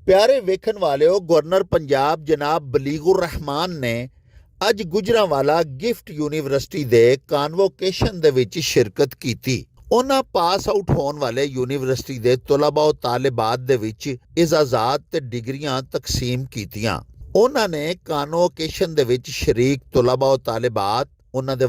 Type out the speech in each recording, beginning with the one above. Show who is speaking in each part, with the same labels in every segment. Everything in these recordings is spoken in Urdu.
Speaker 1: ਪਿਆਰੇ ਵੇਖਣ ਵਾਲਿਓ, ਗਵਰਨਰ ਪੰਜਾਬ ਜਨਾਬ ਬਲੀਗੁਰ ਰਹਿਮਾਨ ਨੇ ਅੱਜ ਗੁਜਰਾਂਵਾਲਾ ਗਿਫਟ ਯੂਨੀਵਰਸਿਟੀ ਦੇ ਕਨਵੋਕੇਸ਼ਨ ਦੇ ਵਿੱਚ ਸ਼ਿਰਕਤ ਕੀਤੀ। ਉਹਨਾਂ ਪਾਸ ਆਊਟ ਹੋਣ ਵਾਲੇ ਯੂਨੀਵਰਸਿਟੀ ਦੇ ਤਲਬਾ ਤਾਲਿਬਾਤ ਦੇ ਵਿੱਚ ਇਜਾਜ਼ਾਤ ਤੇ ਡਿਗਰੀਆਂ ਤਕਸੀਮ ਕੀਤੀਆਂ। ਉਹਨਾਂ ਨੇ ਕਨਵੋਕੇਸ਼ਨ ਦੇ ਵਿੱਚ ਸ਼ਰੀਕ ਤਲਬਾ ਤਾਲਿਬਾਤ, ਉਹਨਾਂ ਦੇ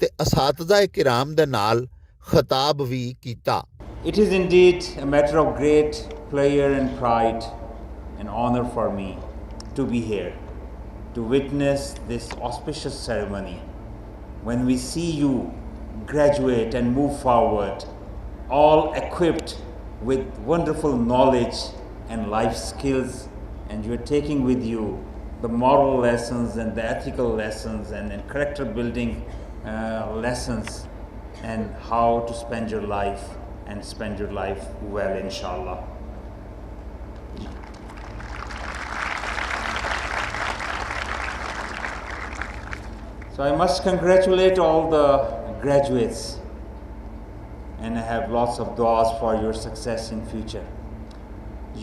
Speaker 1: ਤੇ ਅਸਾਤਜ਼ਾ ਕਿਰਾਮ ਦੇ ਨਾਲ ਖਿਤਾਬ ਵੀ ਕੀਤਾ।
Speaker 2: It is indeed a matter of great pleasure and pride and honor for me to be here, to witness this auspicious ceremony. When we see you graduate and move forward, all equipped with wonderful knowledge and life skills, and you are taking with you the moral lessons and the ethical lessons and character building lessons, and how to spend your life and spend your life well, inshallah. So I must congratulate all the graduates, and I have lots of du'as for your success in future.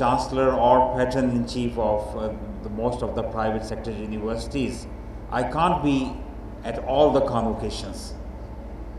Speaker 2: chancellor or patron in chief of the most of the private sector universities, I can't be at all the convocations.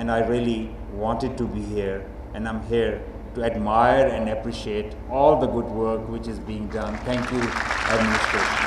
Speaker 2: And I really wanted to be here, and I'm here to admire and appreciate all the good work which is being done. Thank you, administration.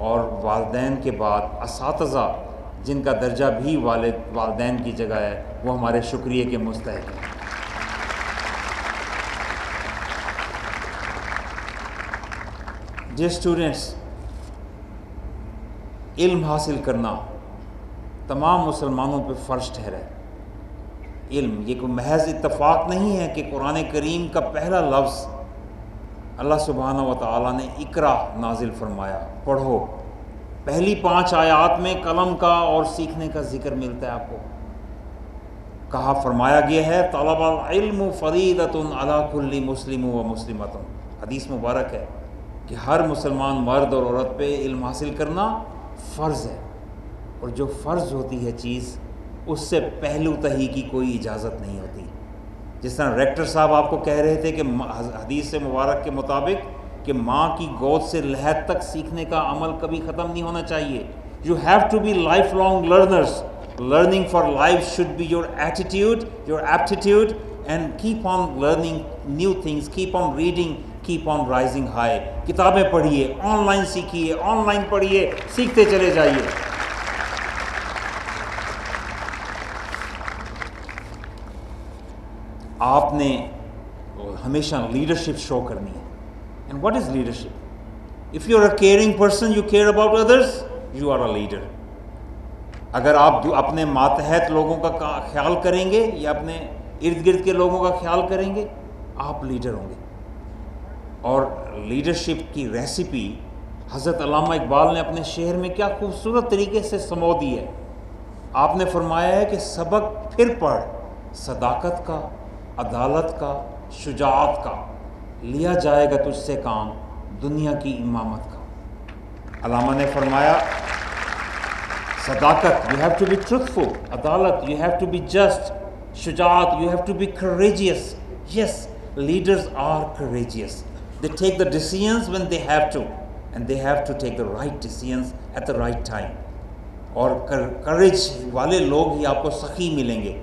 Speaker 2: اور والدین کے بعد اساتذہ جن کا درجہ بھی والدین کی جگہ ہے وہ ہمارے شکریہ کے مستحق ہیں. ڈیئر اسٹوڈنٹس، علم حاصل کرنا تمام مسلمانوں پہ فرض ٹھہرا ہے. علم یہ کوئی محض اتفاق نہیں ہے کہ قرآن کریم کا پہلا لفظ اللہ سبحانہ و تعالیٰ نے اقرا نازل فرمایا، پڑھو. پہلی 5 آیات میں قلم کا اور سیکھنے کا ذکر ملتا ہے. آپ کو کہا فرمایا گیا ہے طلب العلم فریضۃ علی کل مسلم و مسلمۃ. حدیث مبارک ہے کہ ہر مسلمان مرد اور عورت پہ علم حاصل کرنا فرض ہے، اور جو فرض ہوتی ہے چیز اس سے پہلو تہی کی کوئی اجازت نہیں ہوتی. جس طرح ریکٹر صاحب آپ کو کہہ رہے تھے کہ حدیث مبارک کے مطابق کہ ماں کی گود سے لحد تک سیکھنے کا عمل کبھی ختم نہیں ہونا چاہیے. You have to be life long learners. Learning for life should be your attitude, your aptitude, and keep on learning new things, keep on reading, keep on rising high. کتابیں پڑھیے، آن لائن سیکھیے، آن لائن پڑھیے، سیکھتے چلے جائیے. آپ نے ہمیشہ لیڈرشپ شو کرنی ہے. And what is leadership? If you are a caring person, you care about others, you are a leader. اگر آپ اپنے ماتحت لوگوں کا خیال کریں گے یا اپنے ارد گرد کے لوگوں کا خیال کریں گے، آپ لیڈر ہوں گے. اور لیڈرشپ کی ریسیپی حضرت علامہ اقبال نے اپنے شعر میں کیا خوبصورت طریقے سے سمو دی ہے. آپ نے فرمایا ہے کہ سبق پھر پڑھ، صداقت کا، عدالت کا، شجاعت کا، لیا جائے گا تجھ سے کام دنیا کی امامت کا. علامہ نے فرمایا صداقت، you have to be truthful. عدالت، you have to be just. Shujaat, you have to be courageous. Yes, leaders are courageous. They take the decisions when they have to, and they have to take the right decisions at the right time. اور courage والے لوگ ہی آپ کو سخی ملیں گے،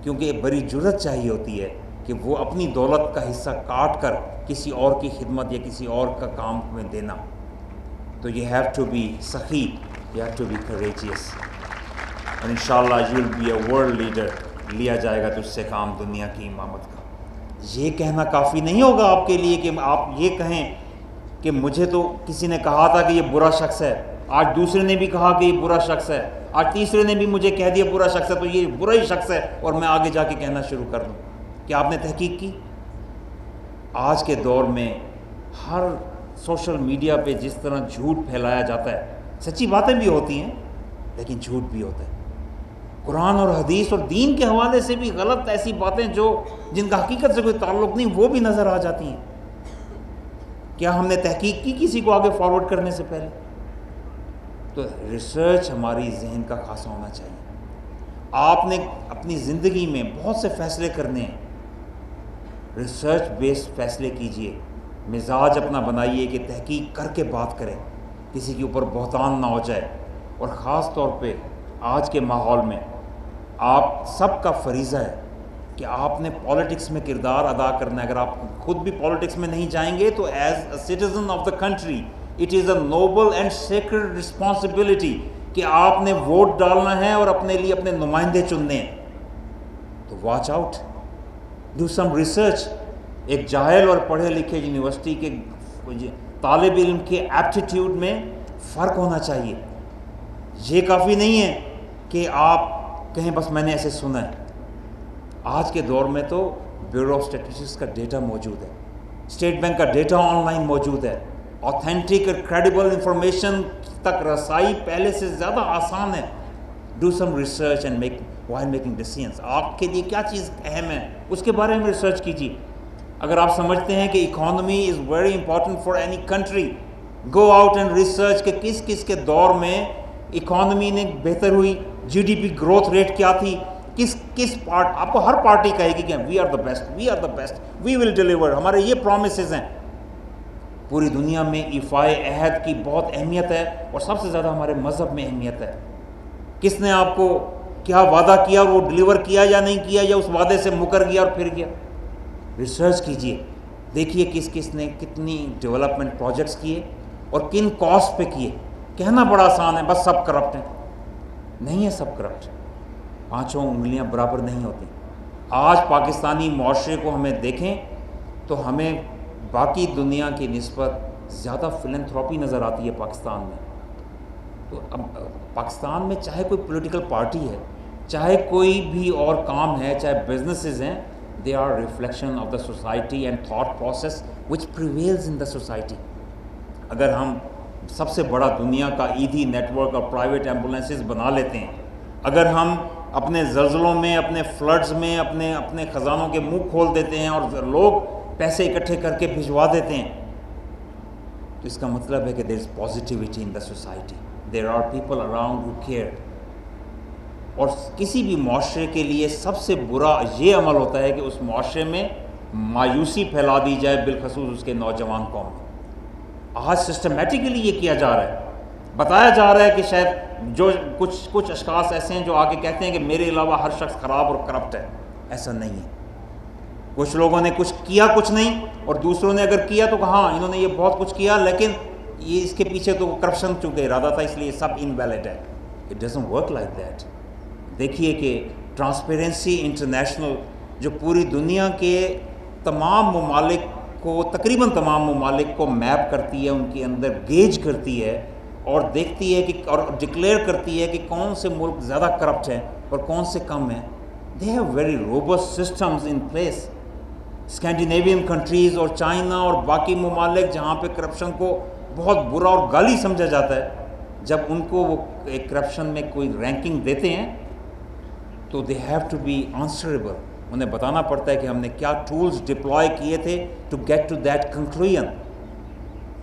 Speaker 2: کیونکہ بڑی جرأت چاہیے ہوتی ہے کہ وہ اپنی دولت کا حصہ کاٹ کر کسی اور کی خدمت یا کسی اور کا کام میں دینا. تو you have to be سخی، you have to be courageous. اور انشاءاللہ you will be a world leader. لیا جائے گا تجھ سے کام دنیا کی امامت کا. یہ کہنا کافی نہیں ہوگا آپ کے لیے کہ آپ یہ کہیں کہ مجھے تو کسی نے کہا تھا کہ یہ برا شخص ہے، آج دوسرے نے بھی کہا کہ یہ برا شخص ہے، آج تیسرے نے بھی مجھے کہہ دیا برا شخص ہے، تو یہ برا ہی شخص ہے، اور میں آگے جا کے کہنا شروع کر دوں. کیا آپ نے تحقیق کی؟ آج کے دور میں ہر سوشل میڈیا پہ جس طرح جھوٹ پھیلایا جاتا ہے، سچی باتیں بھی ہوتی ہیں لیکن جھوٹ بھی ہوتا ہے. قرآن اور حدیث اور دین کے حوالے سے بھی غلط ایسی باتیں جن کا حقیقت سے کوئی تعلق نہیں، وہ بھی نظر آ جاتی ہیں. کیا ہم نے تحقیق کی کسی کو آگے فارورڈ کرنے سے پہلے؟ تو ریسرچ ہماری ذہن کا خاصا ہونا چاہیے. آپ نے اپنی زندگی میں بہت سے فیصلے کرنے ہیں، ریسرچ بیسڈ فیصلے کیجئے. مزاج اپنا بنائیے کہ تحقیق کر کے بات کریں، کسی کے اوپر بہتان نہ ہو جائے. اور خاص طور پہ آج کے ماحول میں آپ سب کا فریضہ ہے کہ آپ نے پالیٹکس میں کردار ادا کرنا ہے. اگر آپ خود بھی پالیٹکس میں نہیں جائیں گے تو as a citizen of the country it is a noble and sacred responsibility کہ آپ نے ووٹ ڈالنا ہے اور اپنے لیے اپنے نمائندے چننے ہیں. تو watch out, do some research. ایک جاہل اور پڑھے لکھے یونیورسٹی کے طالب علم کے ایپٹیٹیوڈ میں فرق ہونا چاہیے. یہ کافی نہیں ہے کہ آپ کہیں بس میں نے ایسے سنا ہے. آج کے دور میں تو بیورو آف اسٹیٹسٹکس کا ڈیٹا موجود ہے، اسٹیٹ بینک کا ڈیٹا آن لائن موجود ہے. آتھینٹک اور کریڈیبل انفارمیشن تک رسائی پہلے سے زیادہ آسان ہے. Do some research and while making decisions. آپ کے لیے کیا چیز اہم ہے اس کے بارے میں ریسرچ کیجیے. اگر آپ سمجھتے ہیں کہ economy is very important for any country, go out and research کہ کس کس کے دور میں اکانومی نے بہتر ہوئی، G D P growth rate کیا تھی، کس پارٹ. آپ کو ہر پارٹی کہے گی کہ we are the best, we are the best, we will deliver, ہمارے یہ پرومسز ہیں. پوری دنیا میں ایفائے عہد کی بہت اہمیت ہے، اور سب سے زیادہ ہمارے مذہب میں اہمیت ہے. کس نے آپ کو کیا وعدہ کیا اور وہ ڈیلیور کیا یا نہیں کیا، یا اس وعدے سے مکر گیا اور پھر گیا. ریسرچ کیجئے، دیکھیے کس کس نے کتنی ڈیولپمنٹ پروجیکٹس کیے اور کن کاسٹ پہ کیے. کہنا بڑا آسان ہے بس سب کرپٹ ہیں. نہیں ہے سب کرپٹ, پانچوں انگلیاں برابر نہیں ہوتی. آج پاکستانی معاشرے کو ہمیں دیکھیں تو ہمیں باقی دنیا کی نسبت زیادہ فلنتھراپی نظر آتی ہے پاکستان میں. تو اب پاکستان میں چاہے کوئی پولیٹیکل پارٹی ہے, چاہے کوئی بھی اور کام ہے, چاہے بزنسز ہیں, they are reflection of the society and thought process which prevails in the society. اگر ہم سب سے بڑا دنیا کا ایدھی نیٹ ورک اور پرائیویٹ ایمبولینسز بنا لیتے ہیں, اگر ہم اپنے زلزلوں میں, اپنے فلڈز میں اپنے خزانوں کے منہ کھول دیتے ہیں اور لوگ پیسے اکٹھے کر کے بھجوا دیتے ہیں, تو اس کا مطلب ہے کہ there is positivity in the society, there are people around who care. اور کسی بھی معاشرے کے لیے سب سے برا یہ عمل ہوتا ہے کہ اس معاشرے میں مایوسی پھیلا دی جائے, بالخصوص اس کے نوجوان قوم میں. آج سسٹمیٹکلی یہ کیا جا رہا ہے, بتایا جا رہا ہے کہ شاید جو کچھ اشخاص ایسے ہیں جو آ کے کہتے ہیں کہ میرے علاوہ ہر شخص خراب اور کرپٹ ہے. ایسا نہیں ہے. کچھ لوگوں نے کچھ کیا کچھ نہیں, اور دوسروں نے اگر کیا تو ہاں انہوں نے یہ بہت کچھ کیا, لیکن یہ اس کے پیچھے تو کرپشن چونکہ ارادہ تھا اس لیے سب انویلڈ ہے. It doesn't work like that. دیکھیے کہ ٹرانسپیرنسی انٹرنیشنل جو پوری دنیا کے تمام ممالک کو, تقریباً تمام ممالک کو میپ کرتی ہے, ان کے اندر گیج کرتی ہے اور دیکھتی ہے کہ اور ڈکلیئر کرتی ہے کہ کون سے ملک زیادہ کرپٹ ہیں اور کون سے کم ہیں. They have very robust systems in place. Scandinavian countries اور چائنا اور باقی ممالک جہاں پہ کرپشن کو بہت برا اور گالی سمجھا جاتا ہے, جب ان کو وہ ایک کرپشن میں کوئی رینکنگ دیتے ہیں تو they have to be answerable. انہیں بتانا پڑتا ہے کہ ہم نے کیا ٹولز ڈپلوائے کیے تھے to get to that conclusion.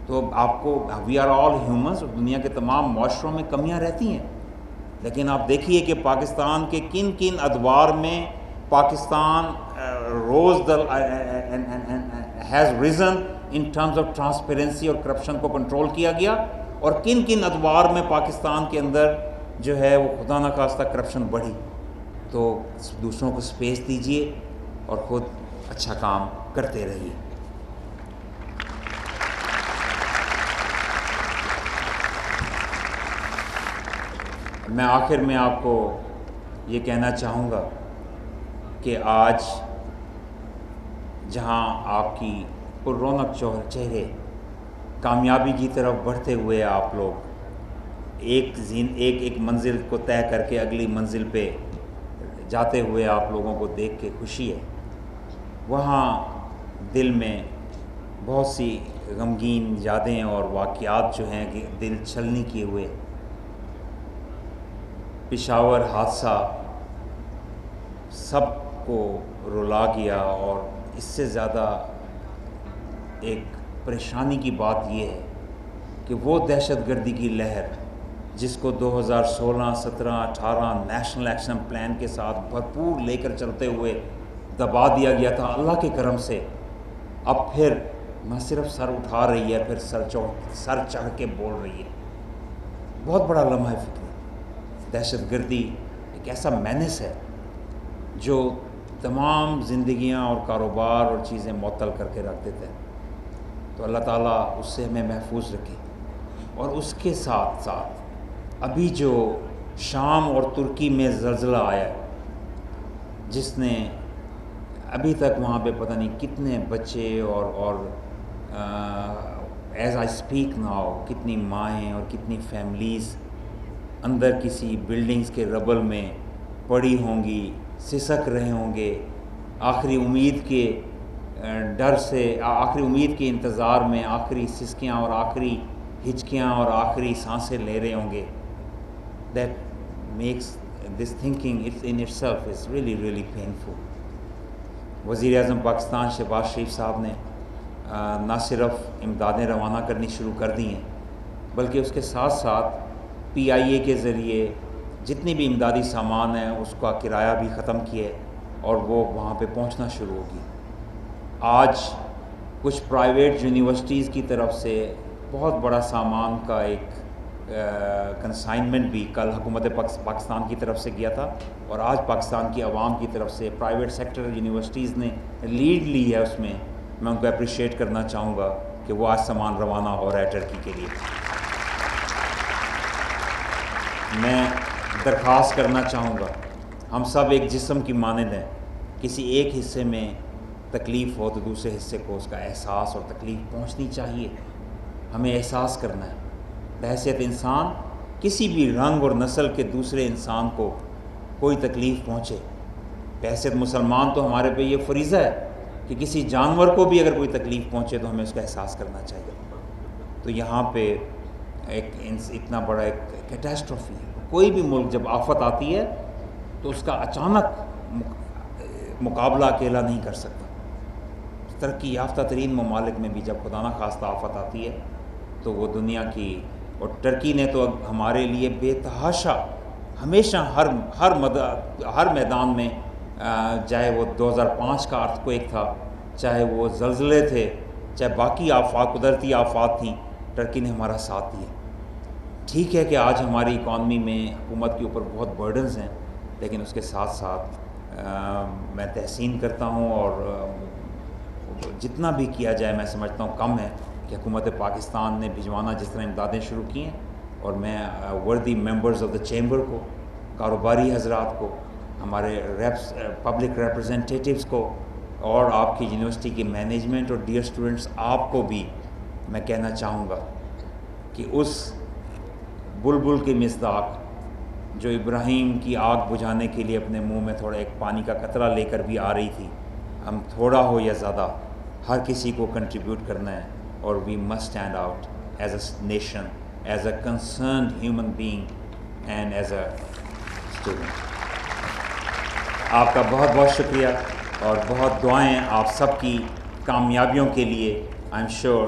Speaker 2: تو آپ کو, وی آر آل ہیومنس, دنیا کے تمام معاشروں میں کمیاں رہتی ہیں, لیکن آپ دیکھیے کہ پاکستان کے کن کن ادوار میں Pakistan has reason in terms of transparency اور کرپشن کو کنٹرول کیا گیا, اور کن کن ادوار میں پاکستان کے اندر جو ہے وہ خدا نخواستہ کرپشن بڑھی. تو دوسروں کو سپیس دیجیے اور خود اچھا کام کرتے رہیے. میں آخر میں آپ کو یہ کہنا چاہوں گا کہ آج جہاں آپ کی پر رونق چہرے کامیابی کی طرف بڑھتے ہوئے آپ لوگ ایک منزل کو طے کر کے اگلی منزل پہ جاتے ہوئے آپ لوگوں کو دیکھ کے خوشی ہے, وہاں دل میں بہت سی غمگین یادیں اور واقعات جو ہیں کہ دل چھلنی کیے ہوئے. پشاور حادثہ سب کو رلا گیا, اور اس سے زیادہ ایک پریشانی کی بات یہ ہے کہ وہ دہشت گردی کی لہر جس کو 2016, 17, 18 نیشنل ایکشن پلان کے ساتھ بھرپور لے کر چلتے ہوئے دبا دیا گیا تھا, اللہ کے کرم سے اب پھر نہ صرف سر اٹھا رہی ہے, پھر سر چڑھ کے بول رہی ہے. بہت بڑا لمحہ فکری. دہشت گردی ایک ایسا مینس ہے جو تمام زندگیاں اور کاروبار اور چیزیں معطل کر کے رکھ دیتا ہے. تو اللہ تعالیٰ اس سے ہمیں محفوظ رکھے. اور اس کے ساتھ ساتھ ابھی جو شام اور ترکی میں زلزلہ آیا ہے, جس نے ابھی تک وہاں پہ پتہ نہیں کتنے بچے اور ایز آئی اسپیک ناؤ کتنی مائیں اور کتنی فیملیز اندر کسی بلڈنگز کے ربل میں پڑی ہوں گی, سسک رہے ہوں گے, آخری امید کے ڈر سے, آخری امید کے انتظار میں آخری سسکیاں اور آخری ہچکیاں اور آخری سانسیں لے رہے ہوں گے. That makes this thinking in itself is really really painful. وزیر اعظم پاکستان شہباز شریف صاحب نے نہ صرف امدادیں روانہ کرنی شروع کر دی ہیں, بلکہ اس کے ساتھ ساتھ پی آئی اے کے ذریعے جتنی بھی امدادی سامان ہیں اس کا کرایہ بھی ختم کیے اور وہ وہاں پہ پہنچنا شروع ہوگی. آج کچھ پرائیویٹ یونیورسٹیز کی طرف سے بہت بڑا سامان کا ایک کنسائنمنٹ بھی کل حکومت پاکستان کی طرف سے گیا تھا, اور آج پاکستان کی عوام کی طرف سے پرائیویٹ سیکٹر یونیورسٹیز نے لیڈ لی ہے. اس میں ان کو اپریشیٹ کرنا چاہوں گا کہ وہ آج سامان روانہ ہو رہا ہے ٹرکی کے لیے. میں درخواست کرنا چاہوں گا، ہم سب ایک جسم کی مانند ہیں، کسی ایک حصے میں تکلیف ہو تو دوسرے حصے کو اس کا احساس اور تکلیف پہنچنی چاہیے، ہمیں احساس کرنا ہے۔ بحیثیت انسان کسی بھی رنگ اور نسل کے دوسرے انسان کو کوئی تکلیف پہنچے، بحیثیت مسلمان تو ہمارے پہ یہ فریضہ ہے کہ کسی جانور کو بھی اگر کوئی تکلیف پہنچے تو ہمیں اس کا احساس کرنا چاہیے۔ تو یہاں پہ ایک اتنا بڑا ایک کیٹاسٹروفی ہے، کوئی بھی ملک جب آفت آتی ہے تو اس کا اچانک مقابلہ اکیلا نہیں کر سکتا۔ ترقی یافتہ ترین ممالک میں بھی جب خدا نخواستہ آفت آتی ہے تو وہ دنیا کی، اور ٹرکی نے تو ہمارے لیے بے تحاشا ہمیشہ ہر میدان میں، چاہے وہ 2005 کا ارتھکویک تھا، چاہے وہ زلزلے تھے، چاہے باقی آفات، قدرتی آفات تھیں، ٹرکی نے ہمارا ساتھ دیا۔ ٹھیک ہے کہ آج ہماری اکانومی میں حکومت کے اوپر بہت برڈنز ہیں، لیکن اس کے ساتھ ساتھ میں تحسین کرتا ہوں، اور جتنا بھی کیا جائے میں سمجھتا ہوں کم ہے کہ حکومت پاکستان نے بھجوانا جس طرح امدادیں شروع کی ہیں، اور میں وردی ممبرز آف دا چیمبر کو، کاروباری حضرات کو، ہمارے پبلک ریپرزنٹیٹیوز کو، اور آپ کی یونیورسٹی کی مینجمنٹ اور ڈیئر اسٹوڈنٹس، آپ کو بھی میں کہنا چاہوں گا کہ اس بلبل کی مصداق جو ابراہیم کی آگ بجھانے کے لیے اپنے منہ میں تھوڑا ایک پانی کا قطرہ لے کر بھی آ رہی تھی، ہم تھوڑا ہو یا زیادہ ہر کسی کو کنٹریبیوٹ کرنا ہے، اور we must stand out as a nation, as a concerned human being and as a student. آپ کا بہت بہت شکریہ، اور بہت دعائیں آپ سب کی کامیابیوں کے لیے۔ I am sure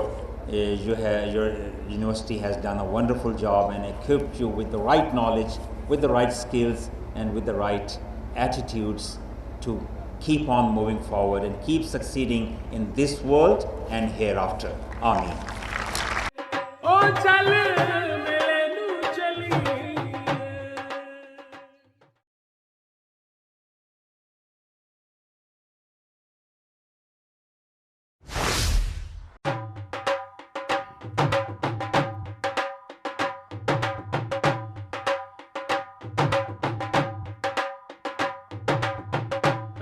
Speaker 2: your university has done a wonderful job and equipped you with the right knowledge, with the right skills, and with the right attitudes to keep on moving forward and keep succeeding in this world and hereafter. Ameen.
Speaker 3: Oh, chal mainu chali